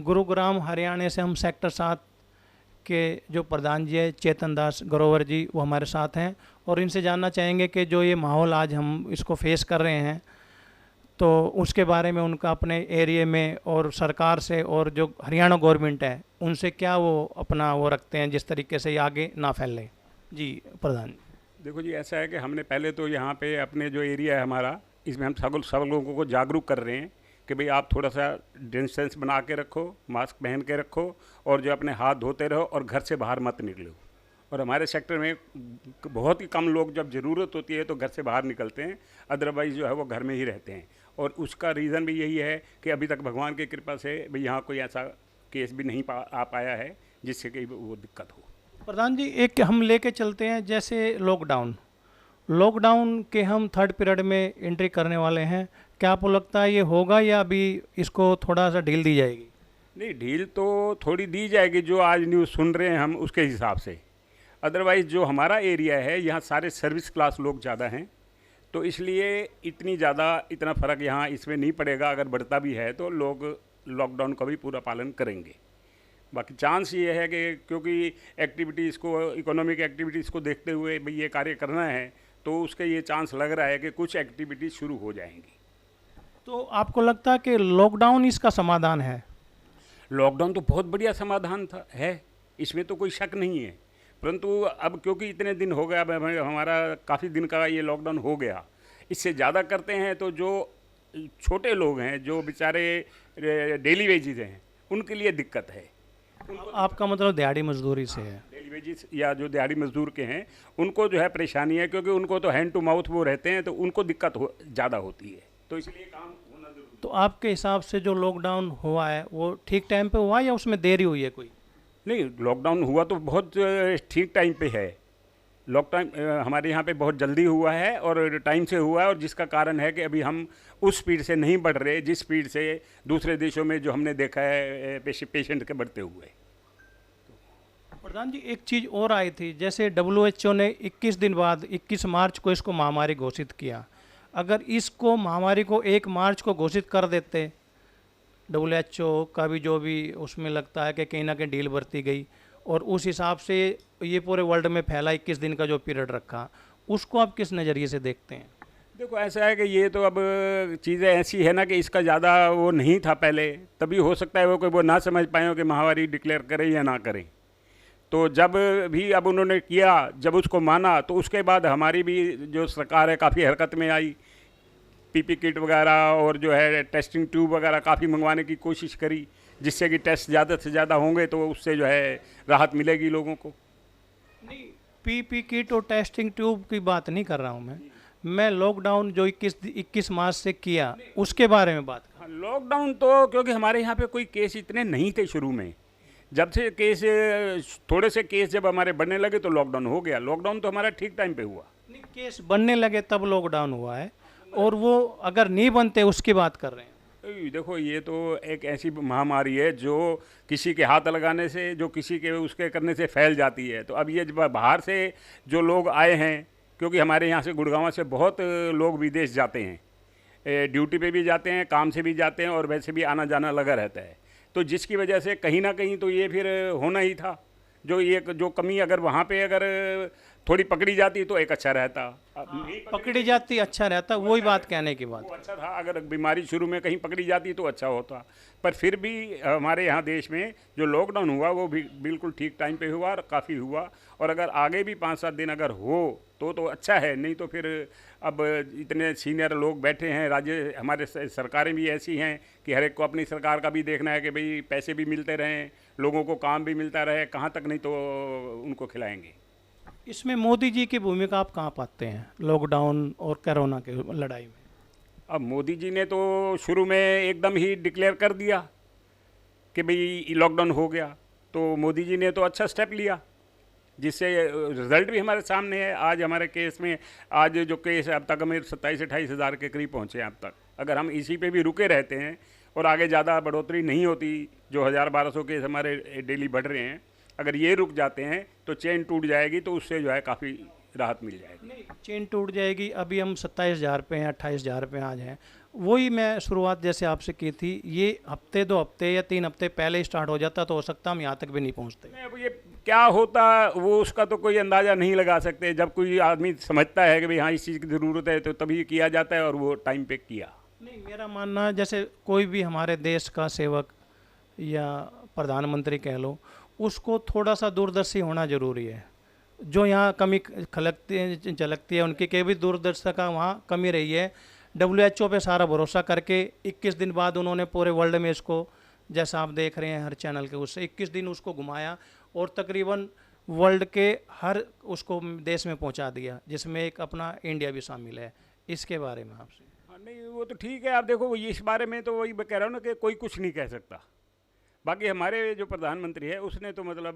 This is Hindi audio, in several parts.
गुरुग्राम हरियाणा से हम सेक्टर 7 के जो प्रधान जी है चेतन दास ग्रोवर जी, वो हमारे साथ हैं और इनसे जानना चाहेंगे कि जो ये माहौल आज हम इसको फेस कर रहे हैं तो उसके बारे में उनका अपने एरिया में और सरकार से और जो हरियाणा गवर्नमेंट है उनसे क्या वो अपना वो रखते हैं जिस तरीके से ये आगे ना फैले। जी प्रधान। देखो जी, ऐसा है कि हमने पहले तो यहाँ पे अपने जो एरिया है हमारा, इसमें हम सब लोगों को जागरूक कर रहे हैं कि भाई आप थोड़ा सा डिस्टेंस बना के रखो, मास्क पहन के रखो और जो अपने हाथ धोते रहो और घर से बाहर मत निकलो। और हमारे सेक्टर में बहुत ही कम लोग जब ज़रूरत होती है तो घर से बाहर निकलते हैं, अदरवाइज़ जो है वो घर में ही रहते हैं। और उसका रीज़न भी यही है कि अभी तक भगवान की कृपा से भाई यहाँ कोई ऐसा केस भी नहीं आ पाया है जिससे कि वो दिक्कत हो। प्रधान जी, एक हम लेके चलते हैं जैसे लॉकडाउन, लॉकडाउन के हम थर्ड पीरियड में एंट्री करने वाले हैं, क्या आपको लगता है ये होगा या अभी इसको थोड़ा सा ढील दी जाएगी? नहीं, ढील तो थोड़ी दी जाएगी जो आज न्यूज़ सुन रहे हैं हम उसके हिसाब से। अदरवाइज़ जो हमारा एरिया है यहाँ सारे सर्विस क्लास लोग ज़्यादा हैं, तो इसलिए इतना फ़र्क यहाँ इसमें नहीं पड़ेगा। अगर बढ़ता भी है तो लोग लॉकडाउन का भी पूरा पालन करेंगे। बाकी चांस ये है कि क्योंकि एक्टिविटीज़ को, इकोनॉमिक एक्टिविटीज़ को देखते हुए भाई ये कार्य करना है, तो उसके ये चांस लग रहा है कि कुछ एक्टिविटीज़ शुरू हो जाएंगी। तो आपको लगता है कि लॉकडाउन इसका समाधान है? लॉकडाउन तो बहुत बढ़िया समाधान था, है, इसमें तो कोई शक नहीं है। परंतु अब क्योंकि इतने दिन हो गया, अब हमारा काफ़ी दिन का ये लॉकडाउन हो गया, इससे ज़्यादा करते हैं तो जो छोटे लोग हैं, जो बेचारे डेली वेजेस हैं, उनके लिए दिक्कत है। आपका मतलब दिहाड़ी मजदूरी से है? डेली वेजेस या जो दिहाड़ी मजदूर के हैं उनको जो है परेशानी है, क्योंकि उनको तो हैंड टू माउथ वो रहते हैं, तो उनको दिक्कत ज़्यादा होती है, तो इसलिए काम होना जरूरी। तो आपके हिसाब से जो लॉकडाउन हुआ है वो ठीक टाइम पे हुआ या उसमें देरी हुई है कोई? नहीं, लॉकडाउन हुआ तो बहुत ठीक टाइम पे है। लॉकडाउन हमारे यहाँ पे बहुत जल्दी हुआ है और टाइम से हुआ है, और जिसका कारण है कि अभी हम उस स्पीड से नहीं बढ़ रहे जिस स्पीड से दूसरे देशों में जो हमने देखा है पेशेंट के बढ़ते हुए। प्रधान जी, एक चीज़ और आई थी, जैसे WHO ने 21 दिन बाद 21 मार्च को इसको महामारी घोषित किया। अगर इसको महामारी को 1 मार्च को घोषित कर देते, WHO का भी जो भी उसमें लगता है कि कहीं ना कहीं ढील बरती गई और उस हिसाब से ये पूरे वर्ल्ड में फैला 21 दिन का जो पीरियड रखा, उसको आप किस नज़रिए से देखते हैं? देखो, ऐसा है कि ये तो अब चीज़ें ऐसी है ना कि इसका ज़्यादा वो नहीं था पहले, तभी हो सकता है वो कोई वो ना समझ पाए हो कि महामारी डिक्लेयर करें या ना करें। तो जब भी अब उन्होंने किया, जब उसको माना, तो उसके बाद हमारी भी जो सरकार है काफ़ी हरकत में आई, पीपी किट वगैरह और जो है टेस्टिंग ट्यूब वगैरह काफ़ी मंगवाने की कोशिश करी, जिससे कि टेस्ट ज़्यादा से ज़्यादा होंगे तो उससे जो है राहत मिलेगी लोगों को। नहीं, पीपी किट और टेस्टिंग ट्यूब की बात नहीं कर रहा हूँ मैं लॉकडाउन जो 21 मार्च से किया उसके बारे में बात कर। हाँ, लॉकडाउन तो क्योंकि हमारे यहाँ पे कोई केस इतने नहीं थे शुरू में, जब से केस थोड़े से केस जब हमारे बढ़ने लगे तो लॉकडाउन हो गया। लॉकडाउन तो हमारा ठीक टाइम पे हुआ। नहीं, केस बनने लगे तब लॉकडाउन हुआ है, और वो अगर नहीं बनते उसकी बात कर रहे हैं। देखो, ये तो एक ऐसी महामारी है जो किसी के हाथ लगाने से, जो किसी के उसके करने से फैल जाती है। तो अब ये जब बाहर से जो लोग आए हैं, क्योंकि हमारे यहाँ से गुड़गांव से बहुत लोग विदेश जाते हैं, ड्यूटी पे भी जाते हैं, काम से भी जाते हैं, और वैसे भी आना जाना लगा रहता है, तो जिसकी वजह से कहीं ना कहीं तो ये फिर होना ही था। जो कमी अगर वहाँ पे अगर थोड़ी पकड़ी जाती तो एक अच्छा रहता। नहीं पकड़ी जाती अच्छा रहता, वही बात कहने की बात। वो अच्छा था, अगर बीमारी शुरू में कहीं पकड़ी जाती तो अच्छा होता। पर फिर भी हमारे यहाँ देश में जो लॉकडाउन हुआ वो भी बिल्कुल ठीक टाइम पे हुआ और काफ़ी हुआ, और अगर आगे भी 5-7 दिन अगर हो तो अच्छा है। नहीं तो फिर अब इतने सीनियर लोग बैठे हैं, राज्य हमारे सरकारें भी ऐसी हैं कि हर एक को अपनी सरकार का भी देखना है कि भाई पैसे भी मिलते रहें, लोगों को काम भी मिलता रहे, कहाँ तक नहीं तो उनको खिलाएंगे। इसमें मोदी जी की भूमिका आप कहाँ पाते हैं लॉकडाउन और कोरोना के लड़ाई में? अब मोदी जी ने तो शुरू में एकदम ही डिक्लेयर कर दिया कि भाई लॉकडाउन हो गया, तो मोदी जी ने तो अच्छा स्टेप लिया, जिससे रिजल्ट भी हमारे सामने है। आज हमारे केस में, आज जो केस है अब तक हमें 27-28 हज़ार के करीब पहुँचे हैं अब तक। अगर हम इसी पे भी रुके रहते हैं और आगे ज़्यादा बढ़ोतरी नहीं होती, जो 1000-1200 केस हमारे डेली बढ़ रहे हैं, अगर ये रुक जाते हैं तो चेन टूट जाएगी, तो उससे जो है काफ़ी राहत मिल जाएगी। नहीं, चेन टूट जाएगी। अभी हम 27,000 पे हैं, 28,000 पे आज हैं, वही मैं शुरुआत जैसे आपसे की थी, ये हफ्ते 2 हफ्ते या 3 हफ्ते पहले स्टार्ट हो जाता तो हो सकता हम यहाँ तक भी नहीं पहुँचते। नहीं, अब ये क्या होता वो उसका तो कोई अंदाज़ा नहीं लगा सकते। जब कोई आदमी समझता है कि भाई हाँ इस चीज़ की ज़रूरत है तो तभी किया जाता है, और वो टाइम पे किया। नहीं, मेरा मानना है जैसे कोई भी हमारे देश का सेवक या प्रधानमंत्री कह लो, उसको थोड़ा सा दूरदर्शी होना जरूरी है। जो यहाँ कमी खलकती झलकती है उनकी के भी दूरदर्शिता का वहाँ कमी रही है। WHO पे सारा भरोसा करके 21 दिन बाद उन्होंने पूरे वर्ल्ड में इसको, जैसा आप देख रहे हैं हर चैनल के, उससे 21 दिन उसको घुमाया और तकरीबन वर्ल्ड के हर उसको देश में पहुंचा दिया, जिसमें एक अपना इंडिया भी शामिल है। इसके बारे में आपसे। हाँ, नहीं वो तो ठीक है। आप देखो वो इस बारे में तो वही मैं कह रहा हूँ ना कि कोई कुछ नहीं कह सकता। बाकी हमारे जो प्रधानमंत्री है उसने तो मतलब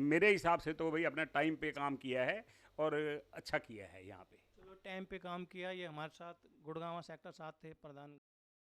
मेरे हिसाब से तो भाई अपना टाइम पे काम किया है और अच्छा किया है यहाँ पे। चलो, टाइम पे काम किया। ये हमारे साथ गुड़गांव सेक्टर 7 थे प्रधान